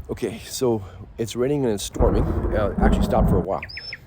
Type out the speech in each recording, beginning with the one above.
Okay, so it's raining and it's storming. Actually stopped for a while,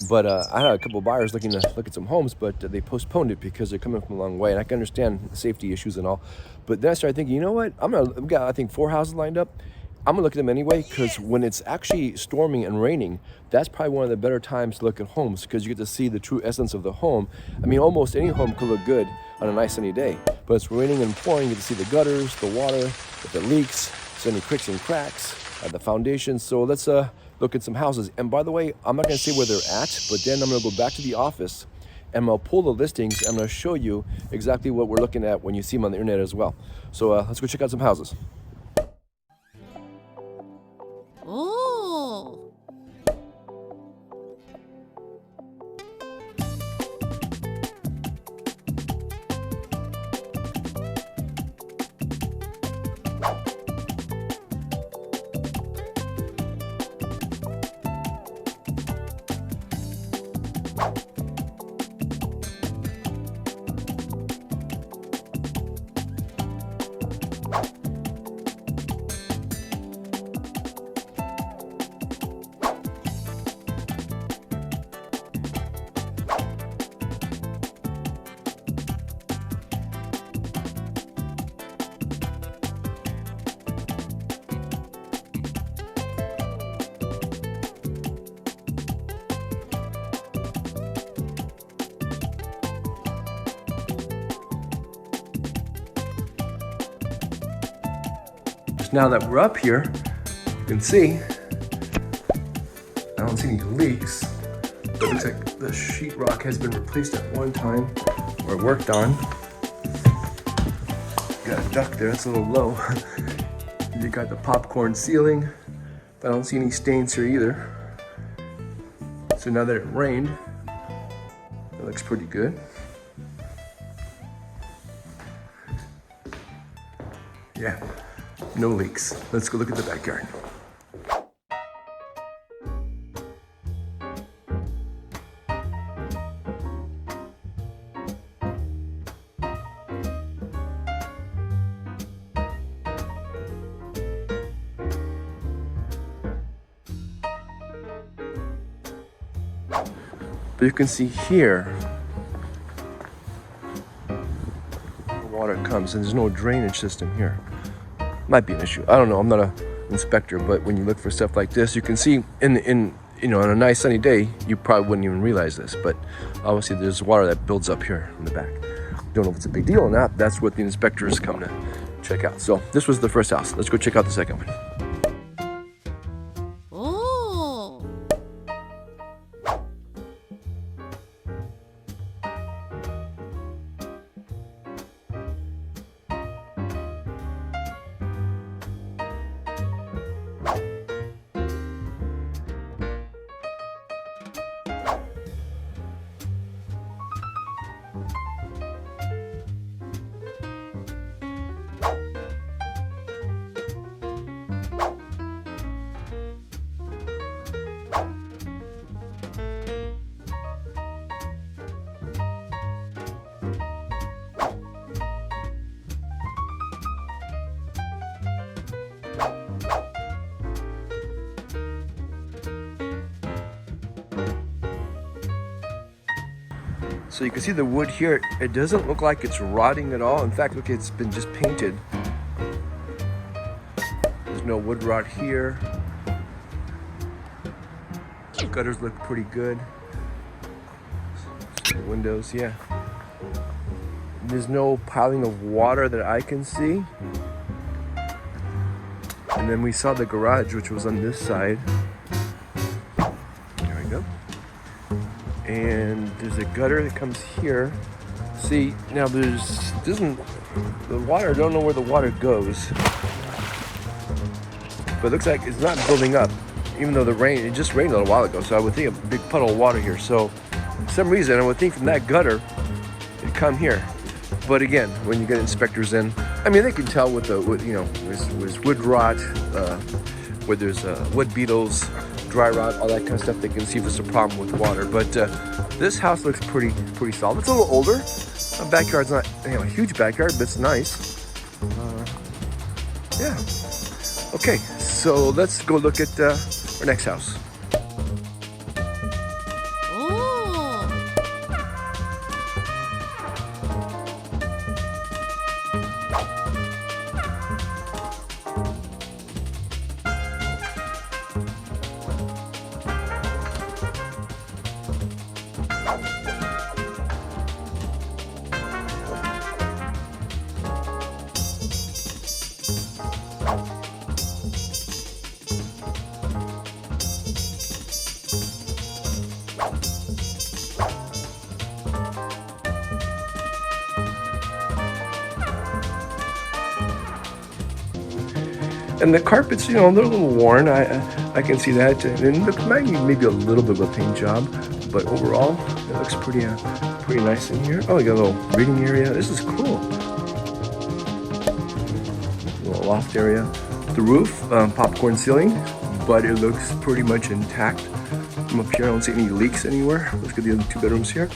but I had a couple of buyers looking to look at some homes, but they postponed it because they're coming from a long way, and I can understand safety issues and all. But then I started thinking, you know what? I've got I think 4 houses lined up. I'm gonna look at them anyway because when it's actually storming and raining, that's probably one of the better times to look at homes because you get to see the true essence of the home. I mean, almost any home could look good on a nice sunny day, but it's raining and pouring. You get to see the gutters, the water, if it leaks, if there's any cricks and cracks, the foundation. So let's look at some houses. And by the way, I'm not gonna say where they're at, but then I'm gonna go back to the office and I'll pull the listings. I'm gonna show you exactly what we're looking at when you see them on the internet as well. So let's go check out some houses. Oh. Now that we're up here, you can see, I don't see any leaks, but it looks like the sheetrock has been replaced at one time or worked on. Got a duct there, that's a little low. You got the popcorn ceiling, but I don't see any stains here either. So now that it rained, it looks pretty good. Yeah. No leaks. Let's go look at the backyard. But you can see here, the water comes and there's no drainage system here. Might be an issue. I don't know. I'm not an inspector, but when you look for stuff like this, you can see in on a nice sunny day, you probably wouldn't even realize this, but obviously there's water that builds up here in the back. Don't know if it's a big deal or not. That's what the inspectors come to check out. So this was the first house. Let's go check out the second one. Oh. So you can see the wood here, it doesn't look like it's rotting at all. In fact, look, it's been just painted. There's no wood rot here. The gutters look pretty good. The windows, yeah. There's no piling of water that I can see. And then we saw the garage, which was on this side. There we go. And there's a gutter that comes here. See, now the water, I don't know where the water goes. But it looks like it's not building up, even though it just rained a little while ago, so I would think a big puddle of water here. So for some reason, I would think from that gutter, it'd come here. But again, when you get inspectors in, I mean, they can tell with there's wood rot, where there's wood beetles, dry rot, all that kind of stuff. They can see if there's a problem with water. But this house looks pretty solid. It's a little older. The backyard's not a huge backyard, but it's nice. Yeah. Okay, So let's go look at our next house. And the carpets, you know, they're a little worn. I can see that. And it might need maybe a little bit of a paint job, but overall, it looks pretty nice in here. Oh, you got a little reading area. This is cool. A little loft area. The roof, popcorn ceiling, but it looks pretty much intact. From up here, I don't see any leaks anywhere. Let's get the other 2 bedrooms here.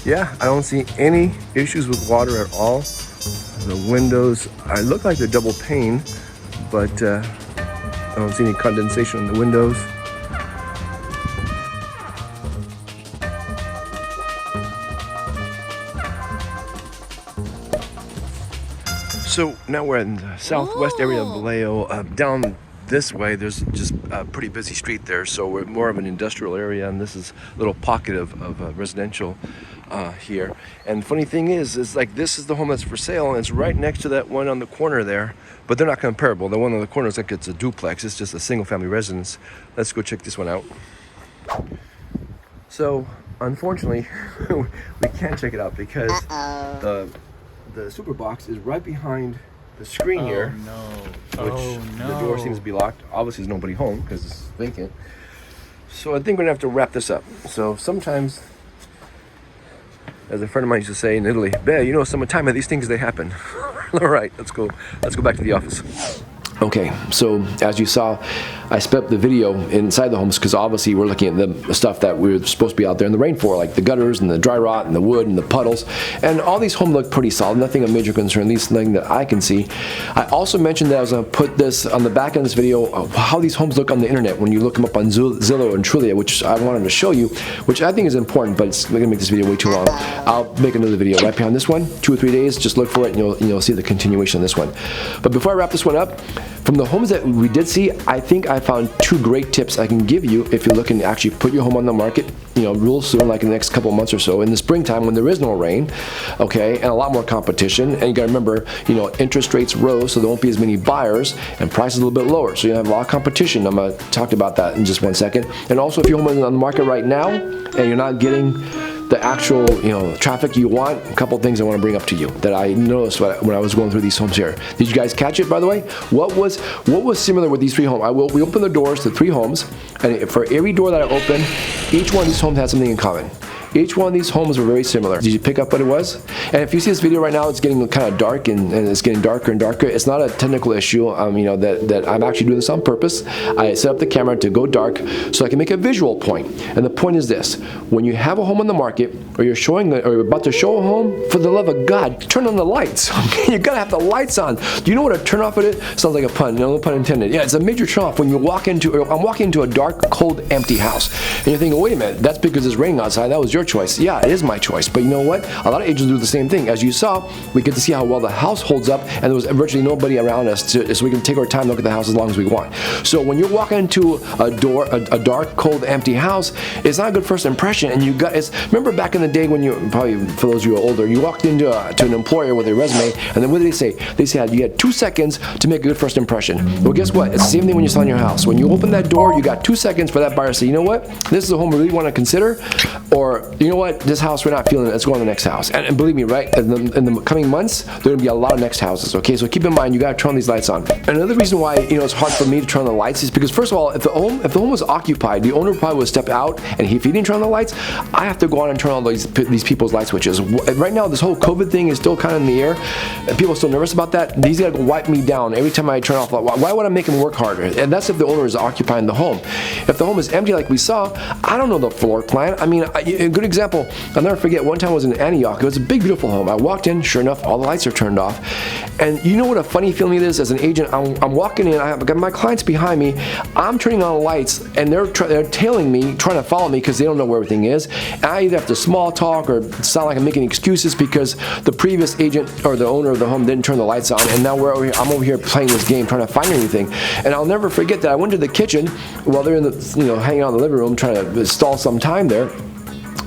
Yeah, I don't see any issues with water at all. The windows, I look like they're double pane, but I don't see any condensation in the windows. So now we're in the southwest area of Vallejo. Down this way, there's just a pretty busy street there, so we're more of an industrial area, and this is a little pocket of residential here. And the funny thing is like this is the home that's for sale, and it's right next to that one on the corner there, but they're not comparable. The one on the corner is like it's a duplex. It's just a single family residence. Let's go check this one out. So unfortunately, we can't check it out because the super box is right behind the screen here, which the door seems to be locked. Obviously there's nobody home because it's vacant. So I think we're gonna have to wrap this up. So sometimes, as a friend of mine used to say in Italy, "Beh, you know, summertime, these things, they happen." All right, let's go back to the office. Okay, so as you saw, I sped up the video inside the homes because obviously we're looking at the stuff that we're supposed to be out there in the rain for, like the gutters and the dry rot and the wood and the puddles. And all these homes look pretty solid, nothing of major concern, at least nothing that I can see. I also mentioned that I was going to put this on the back end of this video, how these homes look on the internet when you look them up on Zillow and Trulia, which I wanted to show you, which I think is important, but it's going to make this video way too long. I'll make another video right behind this one, 2 or 3 days, just look for it and you'll see the continuation of this one. But before I wrap this one up, from the homes that we did see, I think I found 2 great tips I can give you if you're looking to actually put your home on the market, you know, real soon, like in the next couple of months or so, in the springtime when there is no rain, okay, and a lot more competition. And you gotta remember, you know, interest rates rose, so there won't be as many buyers, and prices a little bit lower, so you have a lot of competition. I'm gonna talk about that in just 1 second. And also, if your home is on the market right now and you're not getting the actual, you know, traffic you want, a couple things I want to bring up to you that I noticed when I was going through these homes here. Did you guys catch it, by the way? What was similar with these 3 homes? We opened the doors to 3 homes, and for every door that I opened, each one of these homes had something in common. Each one of these homes were very similar. Did you pick up what it was? And if you see this video right now, it's getting kind of dark and it's getting darker and darker. It's not a technical issue, you know, that I'm actually doing this on purpose. I set up the camera to go dark so I can make a visual point. And the point is this: when you have a home on the market, or you're showing, or you're about to show a home, for the love of God, turn on the lights. Okay? You gotta have the lights on. Do you know what a turn off it is? Sounds like a pun. No pun intended. Yeah, it's a major turn off when you walk into. I'm walking into a dark, cold, empty house, and you're thinking, wait a minute, that's because it's raining outside. That was your choice. Yeah, it is my choice. But you know what? A lot of agents do the same thing. As you saw, we get to see how well the house holds up, and there was virtually nobody around us, so we can take our time and look at the house as long as we want. So when you're walking into a dark, cold, empty house, it's not a good first impression. And remember back in the day when you, probably for those of you who are older, you walked into to an employer with a resume, and then what did they say? They said you had 2 seconds to make a good first impression. Well, guess what? It's the same thing when you're selling your house. When you open that door, you got 2 seconds for that buyer to say, you know what? This is a home we really want to consider, or you know what? This house we're not feeling it. Let's go on to the next house. And believe me, right? In the coming months, there are going to be a lot of next houses. Okay, so keep in mind you got to turn these lights on. And another reason why it's hard for me to turn on the lights is because first of all, if the home was occupied, the owner probably would step out, and if he didn't turn on the lights, I have to go on and turn all these people's light switches. Right now, this whole COVID thing is still kind of in the air, and people are still nervous about that. These gotta wipe me down every time I turn off. Why would I make them work harder? And that's if the owner is occupying the home. If the home is empty, like we saw, I don't know the floor plan. I mean, a good example, I'll never forget, one time I was in Antioch. It was a big, beautiful home. I walked in, sure enough, all the lights are turned off. And you know what a funny feeling it is as an agent? I'm walking in, I've got my clients behind me, I'm turning on lights, and they're tailing me, trying to follow me because they don't know where everything is. And I either have to small talk or sound like I'm making excuses because the previous agent or the owner of the home didn't turn the lights on, and now I'm over here playing this game trying to find anything. And I'll never forget that I went to the kitchen while they're in the hanging out in the living room trying to stall some time there.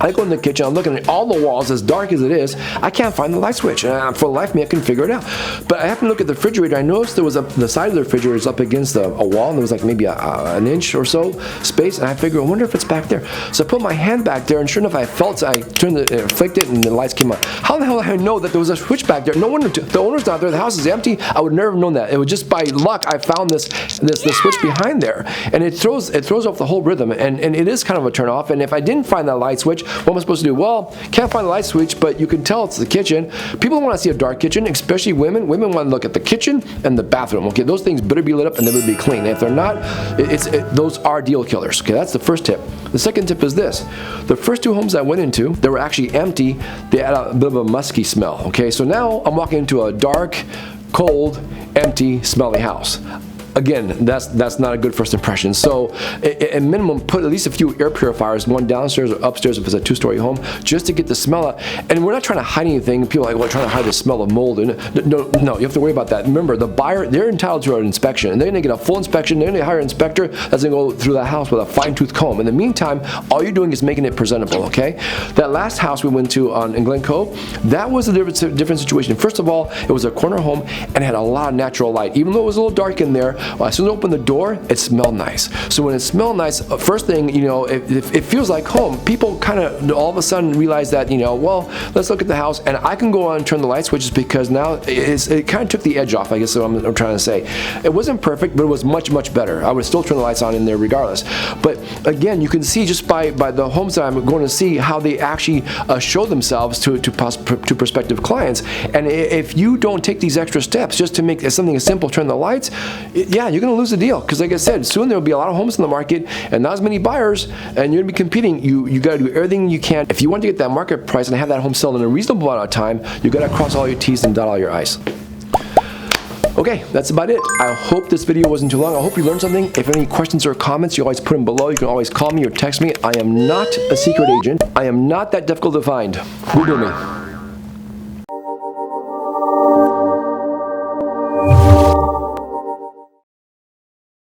I go in the kitchen, I'm looking at all the walls, as dark as it is, I can't find the light switch, and for the life of me I couldn't figure it out. But I happened to look at the refrigerator, I noticed there was the side of the refrigerator is up against a wall, and there was like maybe an inch or so space, and I figured, I wonder if it's back there. So I put my hand back there, and sure enough, I turned flicked it, and the lights came on. How the hell did I know that there was a switch back there? No wonder, the owner's not there, the house is empty, I would never have known that. It was just by luck I found this switch behind there, and it throws off the whole rhythm, and it is kind of a turn off. And if I didn't find that light switch, what am I supposed to do? Well, can't find the light switch, but you can tell it's the kitchen. People don't want to see a dark kitchen, especially women. Women want to look at the kitchen and the bathroom. Okay, those things better be lit up and they better be clean. If they're not, those are deal killers. Okay, that's the first tip. The second tip is this. The first two homes I went into, they were actually empty. They had a bit of a musky smell. Okay, so now I'm walking into a dark, cold, empty, smelly house. Again, that's not a good first impression. So at minimum, put at least a few air purifiers, one downstairs or upstairs if it's a two-story home, just to get the smell out. And we're not trying to hide anything. People are like, well, trying to hide the smell of mold. No, you have to worry about that. Remember, the buyer, they're entitled to an inspection, and they're gonna get a full inspection. They're gonna hire an inspector that's gonna go through the house with a fine-tooth comb. In the meantime, all you're doing is making it presentable, okay? That last house we went to in Glen Cove, that was a different situation. First of all, it was a corner home and it had a lot of natural light. Even though it was a little dark in there, well, as soon as I opened the door, it smelled nice. So when it smelled nice, first thing, it feels like home. People kind of all of a sudden realize that, well, let's look at the house, and I can go on and turn the light switches because now it kind of took the edge off, I guess is what I'm trying to say. It wasn't perfect, but it was much, much better. I would still turn the lights on in there regardless. But again, you can see just by the homes that I'm going to see how they actually show themselves to prospective clients. And if you don't take these extra steps just to make something as simple, turn the lights, yeah, you're going to lose the deal, because like I said, soon there will be a lot of homes in the market and not as many buyers, and you're going to be competing. You got to do everything you can. If you want to get that market price and have that home sell in a reasonable amount of time, you got to cross all your T's and dot all your I's. Okay, that's about it. I hope this video wasn't too long. I hope you learned something. If any questions or comments, you always put them below. You can always call me or text me. I am not a secret agent. I am not that difficult to find. Google me.